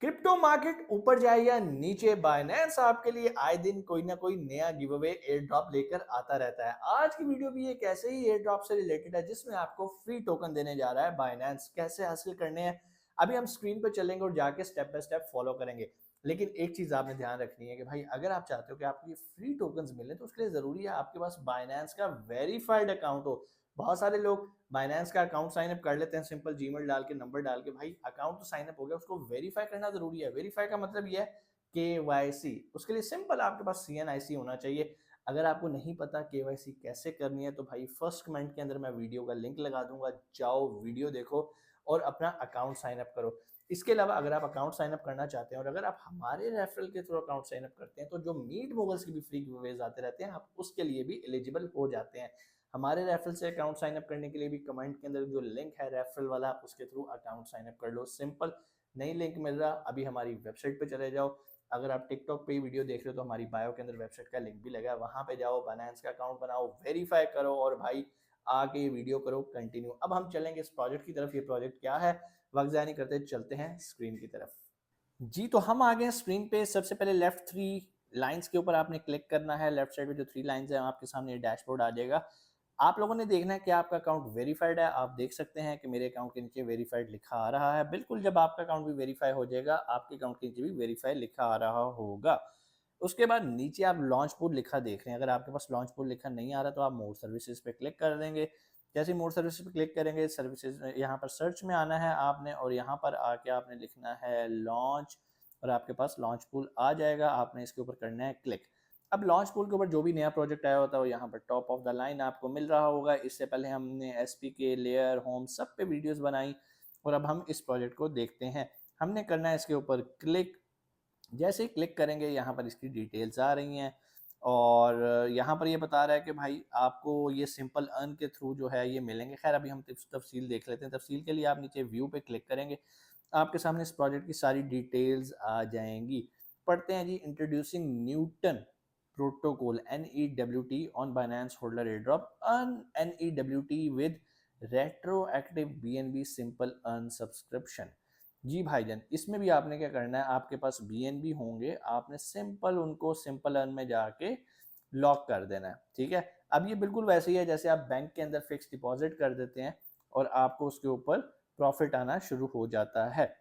Crypto market ऊपर जाए या नीचे, बाइनेंस आपके लिए आए दिन कोई ना कोई नया गिव अवे एयर ड्रॉप लेकर आता रहता है। आज की वीडियो भी एक ऐसे ही एयर ड्रॉप से रिलेटेड है जिसमें आपको फ्री टोकन देने जा रहा है। बाइनेंस कैसे हासिल करने हैं अभी हम स्क्रीन पर चलेंगे और जाके स्टेप बाय स्टेप फॉलो करेंगे। लेकिन एक चीज आपने ध्यान रखनी है कि भाई अगर आप चाहते हो कि आपको ये फ्री टोकन मिले तो उसके लिए जरूरी है आपके पास बाइनेंस का वेरीफाइड अकाउंट हो। बहुत सारे लोग बाइनेंस का अकाउंट साइन अप कर लेते हैं सिंपल जीमेल डाल के, नंबर डाल के। भाई अकाउंट तो साइन अप हो गया, उसको वेरीफाई करना जरूरी है। वेरीफाई का मतलब ये है केवाईसी। उसके लिए सिंपल आपके पास सीएनआईसी होना चाहिए। अगर आपको नहीं पता केवाईसी कैसे करनी है तो भाई फर्स्ट कमेंट के अंदर मैं वीडियो का लिंक लगा दूंगा, जाओ वीडियो देखो और अपना अकाउंट साइन अप करो। इसके अलावा अगर आप अकाउंट साइन अप करना चाहते हैं और अगर आप हमारे रेफरल के थ्रू अकाउंट साइन अप करते हैं तो जो मीट मोगल्स की भी फ्री गिवअवेज आते रहते हैं, आप उसके लिए भी एलिजिबल हो जाते हैं। हमारे रेफरल से अकाउंट साइन अप करने के लिए भी कमेंट के अंदर जो लिंक है रेफरल वाला, उसके थ्रू अकाउंट साइन अप कर लो। सिंपल। नहीं लिंक मिल रहा अभी हमारी वेबसाइट पे चले जाओ। अगर आप टिकटॉक पे ही वीडियो देख रहे हो तो हमारी बायो के अंदर वेबसाइट का लिंक भी लगा है, वहां पे जाओ, बाइनेंस का अकाउंट बनाओ, वेरीफाई करो और भाई आके ये वीडियो करो कंटिन्यू। अब हम चलेंगे इस प्रोजेक्ट की तरफ। ये प्रोजेक्ट क्या है, वक्त ज़ाया नहीं करते, चलते हैं स्क्रीन की तरफ। जी, तो हम आ गए हैं स्क्रीन पे। सबसे पहले लेफ्ट थ्री लाइंस के ऊपर आपने क्लिक करना है। लेफ्ट साइड में जो थ्री लाइंस है आपके सामने डैशबोर्ड आ जाएगा। आप लोगों ने देखना है कि आपका अकाउंट वेरीफाइड है। आप देख सकते हैं कि मेरे अकाउंट के नीचे वेरीफाइड लिखा आ रहा है। बिल्कुल जब आपका अकाउंट भी वेरीफाई हो जाएगा आपके अकाउंट के नीचे भी वेरीफाई लिखा आ रहा होगा। उसके बाद नीचे आप लॉन्च पूल लिखा देख रहे हैं। अगर आपके पास लॉन्च पूल लिखा नहीं आ रहा तो आप मोर सर्विसेज पे क्लिक कर देंगे। जैसे मोर सर्विसेज पे क्लिक करेंगे, सर्विसेज यहाँ पर सर्च में आना है आपने और यहाँ पर आके आपने लिखना है लॉन्च और आपके पास लॉन्च पूल आ जाएगा। आपने इसके ऊपर करना है क्लिक। अब लॉन्च पूल के ऊपर जो भी नया प्रोजेक्ट आया होता है वो यहाँ पर टॉप ऑफ द लाइन आपको मिल रहा होगा। इससे पहले हमने एसपीके, लेयर, होम सब पे वीडियोस बनाई और अब हम इस प्रोजेक्ट को देखते हैं। हमने करना है इसके ऊपर क्लिक। जैसे ही क्लिक करेंगे यहाँ पर इसकी डिटेल्स आ रही हैं और यहाँ पर ये बता रहा है कि भाई आपको ये सिंपल अर्न के थ्रू जो है ये मिलेंगे। खैर अभी हम तफसील देख लेते हैं। तफसील के लिए आप नीचे व्यू पे क्लिक करेंगे, आपके सामने इस प्रोजेक्ट की सारी डिटेल्स आ जाएंगी। पढ़ते हैं जी। Introducing Newton protocol NEWT on Binance holder airdrop, earn NEWT with retroactive BNB simple earn subscription. जी भाईजान, इसमें भी आपने क्या करना है, आपके पास BNB होंगे, आपने सिंपल उनको सिंपल अर्न में जाके लॉक कर देना है। ठीक है। अब ये बिल्कुल वैसे ही है जैसे आप बैंक के अंदर फिक्स डिपॉजिट कर देते हैं और आपको उसके ऊपर प्रॉफिट आना शुरू हो जाता है।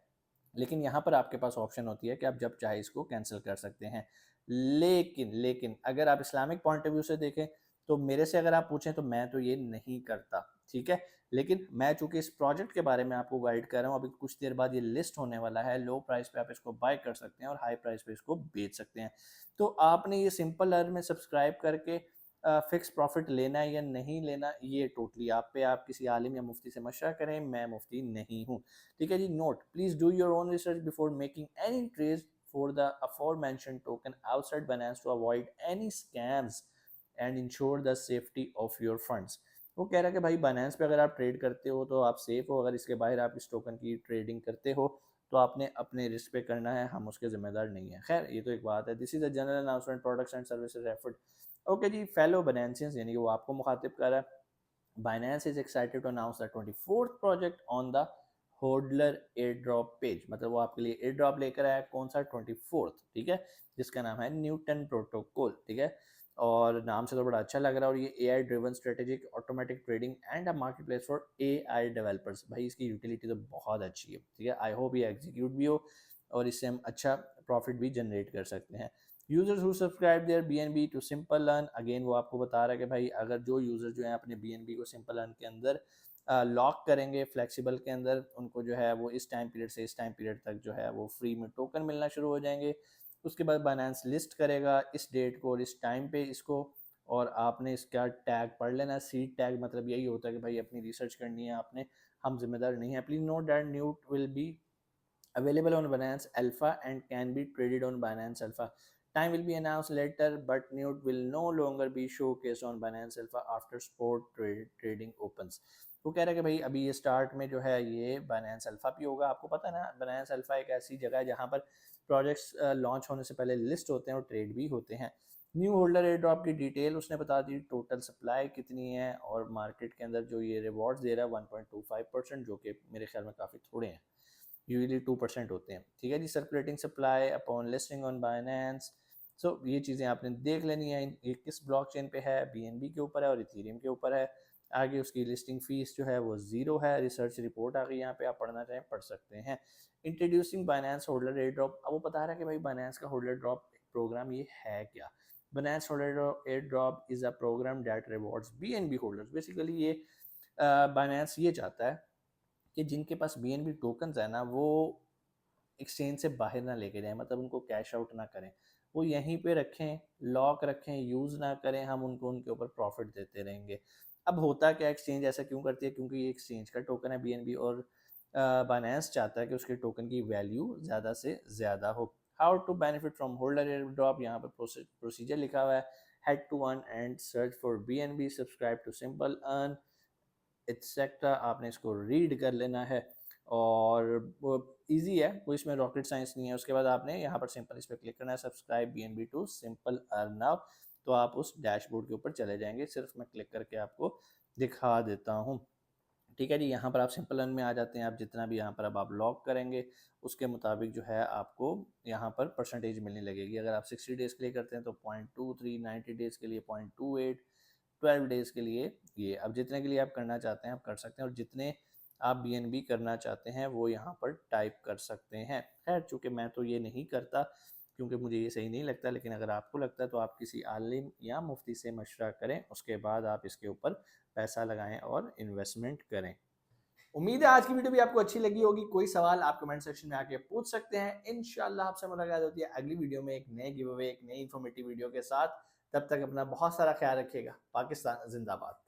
लेकिन यहाँ पर आपके पास ऑप्शन होती है कि आप जब चाहे इसको कैंसिल कर सकते हैं। लेकिन लेकिन अगर आप इस्लामिक पॉइंट ऑफ व्यू से देखें तो मेरे से अगर आप पूछें तो मैं तो ये नहीं करता। ठीक है। लेकिन मैं चूंकि इस प्रोजेक्ट के बारे में आपको गाइड कर रहा हूँ, अभी कुछ देर बाद ये लिस्ट होने वाला है। लो प्राइस पे आप इसको बाय कर सकते हैं और हाई प्राइस पे इसको बेच सकते हैं। तो आपने ये सिंपल अर्न में सब्सक्राइब करके फिक्स प्रॉफिट लेना है या नहीं लेना, ये टोटली आप पे। आप किसी आलिम या मुफ्ती से मशवरा करें, मैं मुफ्ती नहीं हूँ। ठीक है जी। Note, please do your own research before making any trade for the aforementioned token outside Binance to avoid any scams and ensure the safety of your funds। वो कह रहा है कि भाई बाइनेंस पे अगर आप ट्रेड करते हो तो आप सेफ हो, अगर इसके बाहर आप इस टोकन की ट्रेडिंग करते हो तो आपने अपने रिस्क पे करना है, हम उसके जिम्मेदार नहीं है। खैर ये तो एक बात है। This is a general announcement, products and services referred. Okay जी। फेलो बाइनेंसियंस, यानी कि वो आपको मुखातिब कर रहा है। Binance is excited to announce the 24th project on the hodler airdrop page. मतलब वो आपके लिए airdrop लेकर आया, कौन सा, 24th। ठीक है। जिसका नाम है न्यूटन प्रोटोकॉल। ठीक है। और नाम से तो बड़ा अच्छा लग रहा है। और ये AI driven strategic automatic trading and a market place for AI developers. भाई इसकी यूटिलिटी तो बहुत अच्छी है। ठीक है। आई होप ये एग्जीक्यूट भी हो और इससे हम अच्छा प्रॉफिट भी जनरेट कर सकते हैं। Users who subscribe their BNB to simple earn, again वो आपको बता रहा है कि भाई अगर जो यूजर जो है अपने BNB को सिंपल अर्न के अंदर लॉक करेंगे, फ्लेक्सिबल के अंदर, उनको जो है वो इस टाइम पीरियड से इस टाइम पीरियड तक जो है वो फ्री में टोकन मिलना शुरू हो जाएंगे। उसके बाद बाइनेंस लिस्ट करेगा इस डेट को और इस टाइम पे इसको, और आपने इसका टैग पढ़ लेना। सीड टैग मतलब यही होता है कि भाई अपनी रिसर्च करनी है आपने, हम जिम्मेदार नहीं है। प्लीज नोट दैट न्यूट will be available on Binance Alpha and can be traded on Binance Alpha. Time will be announced later, but Newt will no longer be showcased on Binance Alpha after trading opens। वो कह रहा है कि भाई अभी ये start में जो है ये Binance Alpha भी होगा। आपको पता है ना, Binance Alpha एक ऐसी जगह है जहाँ पर प्रोजेक्ट्स लॉन्च होने से पहले लिस्ट होते हैं और ट्रेड भी होते हैं। न्यू होल्डर एयर ड्रॉप की डिटेल उसने बता दी, टोटल सप्लाई कितनी है और मार्केट के अंदर जो ये रिवॉर्ड्स दे रहा है 1.25%, जो कि मेरे ख्याल में काफ़ी थोड़े हैं। यूजली 2% होते हैं। ठीक है जी। Circulating supply upon listing on Binance, so ये चीज़ें आपने देख लेनी है। ये किस ब्लॉकचेन पे है, BNB के ऊपर है और इथेरियम के ऊपर है। आगे उसकी लिस्टिंग फीस जो है वो 0 है। रिसर्च रिपोर्ट आ गई, यहाँ पे आप पढ़ना चाहें पढ़ सकते हैं। Introducing Binance holder air drop, अब वो बता रहा है कि भाई बाइनेंस का होल्डर ड्रॉप प्रोग्राम ये है क्या। Binance holder airdrop is a program that rewards BNB holders. Basically ये बाइनेंस ये चाहता है कि जिनके पास BNB टोकन्स है ना, वो एक्सचेंज से बाहर ना लेके जाएं, मतलब उनको कैश आउट ना करें, वो यहीं पे रखें, लॉक रखें, यूज़ ना करें, हम उनको उनके ऊपर प्रॉफिट देते रहेंगे। अब होता क्या, एक्सचेंज ऐसा क्यों करती है, क्योंकि ये एक्सचेंज का टोकन है BNB, और बाइनेंस चाहता है कि उसके टोकन की वैल्यू ज़्यादा से ज़्यादा हो। How to benefit from holder airdrop, यहाँ पर प्रोसीजर लिखा हुआ है। Head to one and search for BNB, subscribe to simple earn etcetera, आपने इसको रीड कर लेना है और वो ईजी है, कोई इसमें रॉकेट साइंस नहीं है। उसके बाद आपने यहाँ पर सिंपल इस पर क्लिक करना है, subscribe BNB to simple earn now, तो आप उस डैशबोर्ड के ऊपर चले जाएंगे। सिर्फ मैं क्लिक करके आपको दिखा देता हूँ। ठीक है जी। यहाँ पर आप सिंपल अर्न में आ जाते हैं। आप जितना भी यहाँ पर अब आप लॉक करेंगे उसके मुताबिक जो है आपको यहाँ पर परसेंटेज मिलने लगेगी। अगर आप 60 डेज़ के लिए करते हैं तो 0.23, 90 डेज़ के लिए 0.28, 12 डेज़ के लिए ये। अब जितने के लिए आप करना चाहते हैं आप कर सकते हैं, और जितने आप BNB करना चाहते हैं वो यहाँ पर टाइप कर सकते हैं। खैर चूँकि मैं तो ये नहीं करता क्योंकि मुझे ये सही नहीं लगता, लेकिन अगर आपको लगता है तो आप किसी आलिम या मुफ्ती से मशवरा करें, उसके बाद आप इसके ऊपर पैसा लगाएं और इन्वेस्टमेंट करें। उम्मीद है आज की वीडियो भी आपको अच्छी लगी होगी। कोई सवाल आप कमेंट सेक्शन में आके पूछ सकते हैं। इंशाल्लाह आपसे मुलाकात होती है अगली वीडियो में एक नए गिव अवे, एक नई इन्फॉर्मेटिव वीडियो के साथ। तब तक अपना बहुत सारा ख्याल रखिएगा। पाकिस्तान जिंदाबाद।